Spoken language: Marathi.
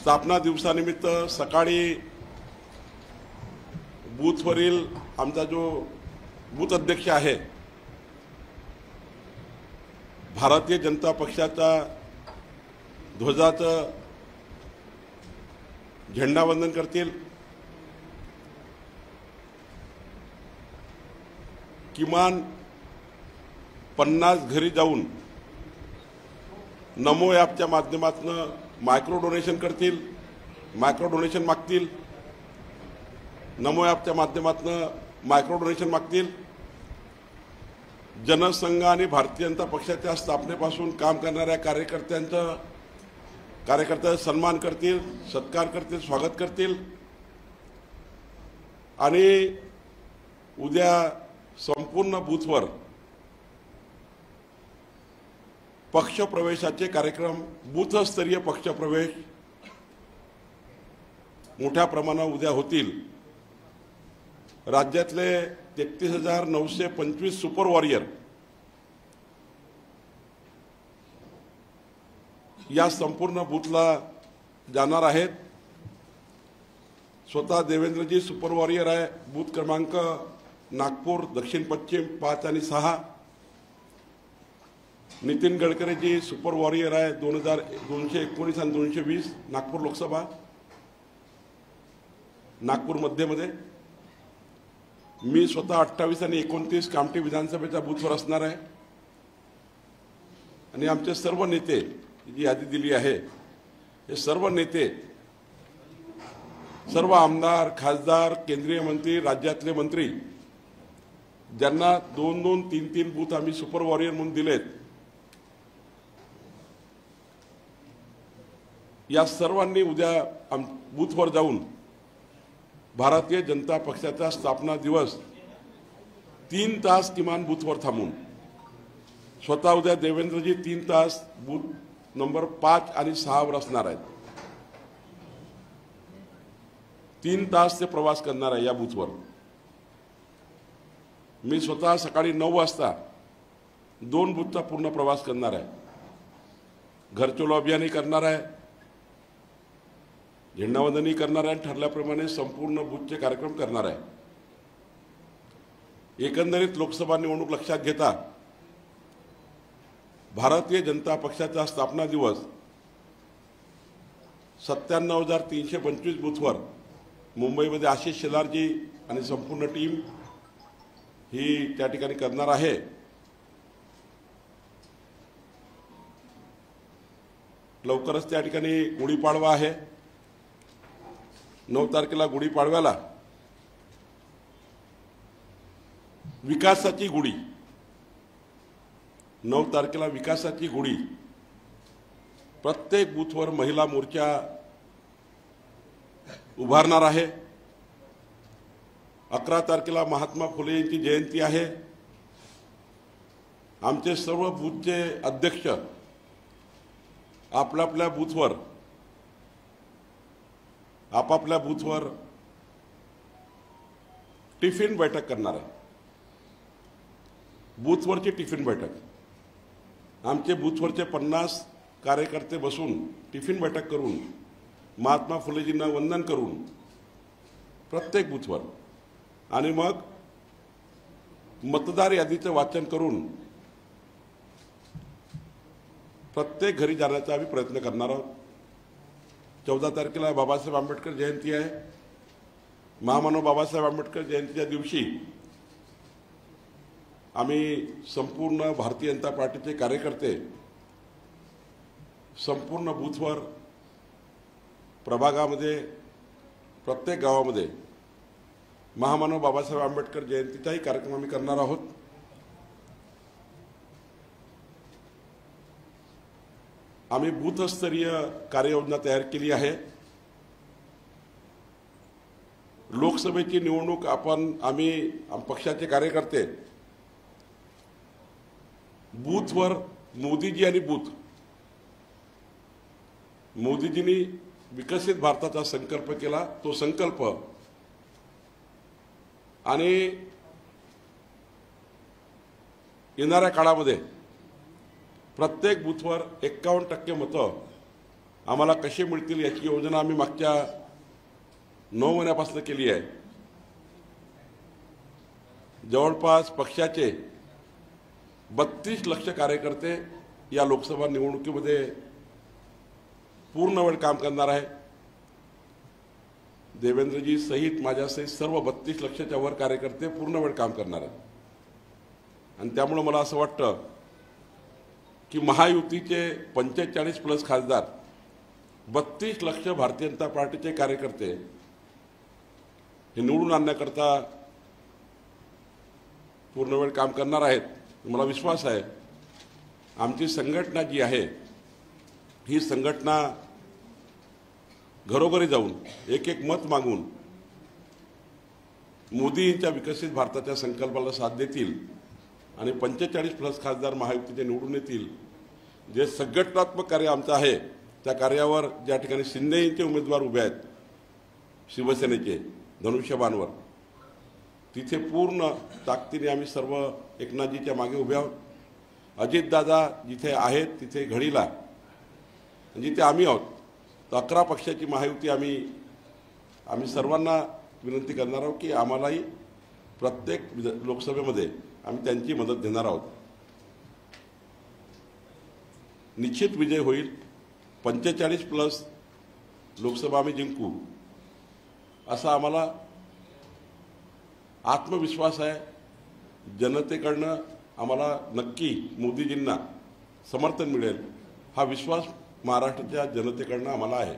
स्थापना दिवसानिमित्त सकाळी बूथवरील आमचा जो बूथ अध्यक्ष आहे भारतीय जनता पक्षाच्या ध्वजाचं झेंडावंदन करतील। किमान 50 घरी जाऊन नमो ॲपच्या माध्यमातून मायक्रो डोनेशन करतील, मायक्रो डोनेशन मागतील, नमो ॲपच्या माध्यमातून मायक्रो डोनेशन मागतील। जनसंघ आणि भारतीय जनता पक्षाच्या स्थापनेपासून काम करणाऱ्या कार्यकर्त्यांचा सन्मान करतील, सत्कार करतील, स्वागत करतील आणि उद्या संपूर्ण बूथवर पक्षप्रवेशाचे कार्यक्रम, बूथस्तरीय पक्षप्रवेश मोठ्या प्रमाणात उद्या होतील। राज्यातले 33,925 सुपर वॉरियर या संपूर्ण बूथला जाणार आहेत। स्वतः देवेंद्रजी सुपर वॉरियर आहे, बूथ क्रमांक नागपूर दक्षिण पश्चिम 5 आणि 6। नितीन गडकरीजी सुपर वॉरियर आहे 219 आणि 220 नागपूर लोकसभा, नागपूर मध्यमध्ये। मी स्वतः 28 आणि 29 कामठी विधानसभेच्या बूथवर असणार आहे आणि आमचे सर्व नेते जी यादी दिली आहे हे सर्व नेते, सर्व आमदार, खासदार, केंद्रीय मंत्री, राज्यातले मंत्री ज्यांना 2-2, 3-3 बूथ आम्ही सुपर वॉरियर म्हणून दिलेत, या सर्वांनी उद्या बूथवर जाऊन भारतीय जनता पक्षाचा स्थापना दिवस 3 तास किमान बूथवर थांबून स्वतः उद्या देवेंद्रजी 3 तास बूथ नंबर 5 आणि 6 वर असणार आहेत। 3 तास ते प्रवास करणार आहे या बूथवर। मी स्वतः सकाळी 9 वाजता 2 बूथचा पूर्ण प्रवास करणार आहे। घरचोलो अभियानही करणार आहे, झेंडावंदनही करणार आहे, ठरल्याप्रमाणे संपूर्ण बूथचे कार्यक्रम करणार आहे। एकंदरीत लोकसभा निवडणूक लक्षात घेता भारतीय जनता पक्षाचा स्थापना दिवस 97,325 बूथवर मुंबईमध्ये आशिष शेलारजी आणि संपूर्ण टीम ही त्या ठिकाणी करणार आहे। लवकरच त्या ठिकाणी गुढीपाडवा आहे। 9 तारखेला गुढीपाडव्याला विकासाची गुढी, 9 तारखेला विकासाची गुढी प्रत्येक बूथवर महिला मोर्चा उभारणार आहे। 11 तारखेला महात्मा फुले यांची जयंती आहे। आमचे सर्व बूथचे अध्यक्ष आपापल्या बूथवर टिफिन बैठक करणार आहे। बूथवरची टिफिन बैठक आमचे बूथवरचे 50 कार्यकर्ते बसून टिफिन बैठक करून महात्मा फुलेजींना वंदन करून प्रत्येक बूथवर आणि मग मतदार यादीचं वाचन करून प्रत्येक घरी जाण्याचा आम्ही प्रयत्न करणार आहोत। 14 तारखेला बाबासाहेब आंबेडकर जयंती आहे। महामानव बाबासाहेब आंबेडकर जयंतीच्या दिवशी आम्ही संपूर्ण भारतीय जनता पार्टीचे कार्यकर्ते संपूर्ण बूथवर, प्रभागामध्ये, प्रत्येक गावामध्ये महामानव बाबासाहेब आंबेडकर जयंतीचाही कार्यक्रम आम्ही करणार आहोत। आम्ही बूथस्तरीय कार्ययोजना तयार केली आहे। लोकसभेची निवडणूक आम्ही पक्षाचे कार्यकर्ते बूथवर मोदीजी आणि मोदीजींनी विकसित भारताचा संकल्प केला, तो संकल्प आणि येणाऱ्या काळामध्ये प्रत्येक बूथवर 51% मतं आम्हाला कसे मिळतील याची योजना आम्ही मागच्या 9 महिन्यापासून केली आहे। जवळपास पक्षाचे 32 लाख कार्यकर्ते या लोकसभा निवडणुकीमध्ये पूर्ण वेळ काम करणार आहे। देवेंद्रजी सहित माझ्यासहित सर्व 32 लाखाच्या वर कार्यकर्ते पूर्ण वेळ काम करणार आहेत। आणि त्यामुळे मला असं वाटतं की महायुतीचे 45+ खासदार 32 लाख भारतीय जनता पार्टीचे कार्यकर्ते हे निवडून आणण्याकरता पूर्ण वेळ काम करणार आहेत। मला विश्वास आहे आमची संघटना जी आहे ही संघटना घरोघरी जाऊन एक एक मत मागून मोदींच्या विकसित भारताच्या संकल्पाला साथ देतील आणि 45+ खासदार महायुतीचे निवडून येतील। जे संघटनात्मक कार्य आमचं आहे त्या कार्यावर ज्या ठिकाणी शिंदेचे उमेदवार उभे आहेत शिवसेनेचे धनुष्यबाणवर, तिथे पूर्ण ताकदीने आम्ही सर्व एकनाथजीच्या मागे उभे आहोत। अजितदादा जिथे आहेत तिथे घडीला जिथे आम्ही आहोत तर 11 पक्षाची महायुती आम्ही सर्वांना विनंती करणार आहोत की आम्हालाही प्रत्येक लोकसभेमध्ये आम्ही त्यांची मदत देणार आहोत। निश्चित विजय होईल। 45+ लोकसभा आम्ही जिंकू असा आम्हाला आत्मविश्वास आहे। जनतेकडनं आम्हाला नक्की मोदीजींना समर्थन मिळेल हा विश्वास महाराष्ट्राच्या जनतेकडनं आम्हाला आहे।